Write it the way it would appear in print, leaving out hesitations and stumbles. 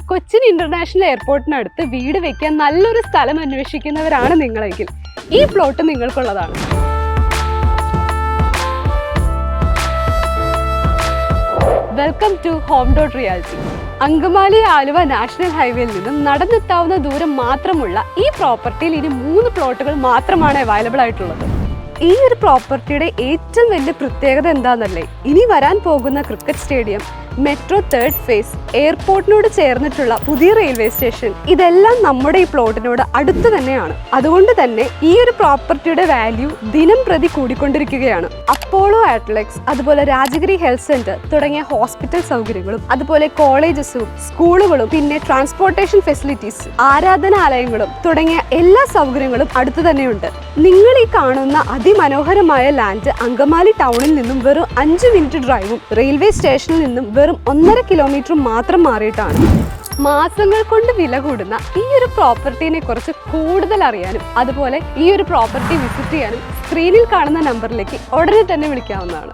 Cochin international എയർപോർട്ടിനടുത്ത് വീട് വെക്കാൻ നല്ലൊരു സ്ഥലം അന്വേഷിക്കുന്നവരാണ് നിങ്ങളെങ്കിൽ ഈ പ്ലോട്ട് നിങ്ങൾക്കുള്ളതാണ്. Welcome to home dot reality. Angamaly Aluva national ഹൈവേയിൽ നിന്നും നടന്നെത്താവുന്ന ദൂരം മാത്രമുള്ള ഈ പ്രോപ്പർട്ടിയിൽ ഇനി 3 പ്ലോട്ടുകൾ മാത്രമാണ് അവൈലബിൾ ആയിട്ടുള്ളത്. ഈ ഒരു പ്രോപ്പർട്ടിയുടെ ഏറ്റവും വലിയ പ്രത്യേകത എന്താണെന്നല്ലേ, ഇനി വരാൻ പോകുന്ന cricket stadium, metro 3rd phase, എയർപോർട്ടിനോട് ചേർന്നിട്ടുള്ള പുതിയ റെയിൽവേ സ്റ്റേഷൻ, ഇതെല്ലാം നമ്മുടെ ഈ പ്ലോട്ടിനോട് അടുത്ത് തന്നെയാണ്. അതുകൊണ്ട് തന്നെ ഈ ഒരു പ്രോപ്പർട്ടിയുടെ വാല്യൂ ദിനം പ്രതി കൂടിക്കൊണ്ടിരിക്കുകയാണ്. അപ്പോളോ അത്ലറ്റിക്സ്, അതുപോലെ രാജഗിരി ഹെൽത്ത് സെന്റർ തുടങ്ങിയ ഹോസ്പിറ്റൽ സൗകര്യങ്ങളും, അതുപോലെ കോളേജസും സ്കൂളുകളും, പിന്നെ ട്രാൻസ്പോർട്ടേഷൻ ഫെസിലിറ്റീസ്, ആരാധനാലയങ്ങളും തുടങ്ങിയ എല്ലാ സൗകര്യങ്ങളും അടുത്ത് തന്നെയുണ്ട്. നിങ്ങൾ ഈ കാണുന്ന അതിമനോഹരമായ ലാൻഡ് അങ്കമാലി ടൗണിൽ നിന്നും വെറും 5 മിനിറ്റ് ഡ്രൈവും റെയിൽവേ സ്റ്റേഷനിൽ നിന്നും വെറും 1.5 കിലോമീറ്റർ മാത്രം മാറിയിട്ടാണ്. മാസങ്ങൾ കൊണ്ട് വില കൂടുന്ന ഈ ഒരു പ്രോപ്പർട്ടിനെ കുറിച്ച് കൂടുതൽ അറിയാനും അതുപോലെ ഈ ഒരു പ്രോപ്പർട്ടി വിസിറ്റ് ചെയ്യാനും സ്ക്രീനിൽ കാണുന്ന നമ്പറിലേക്ക് ഉടനെ തന്നെ വിളിക്കാവുന്നതാണ്.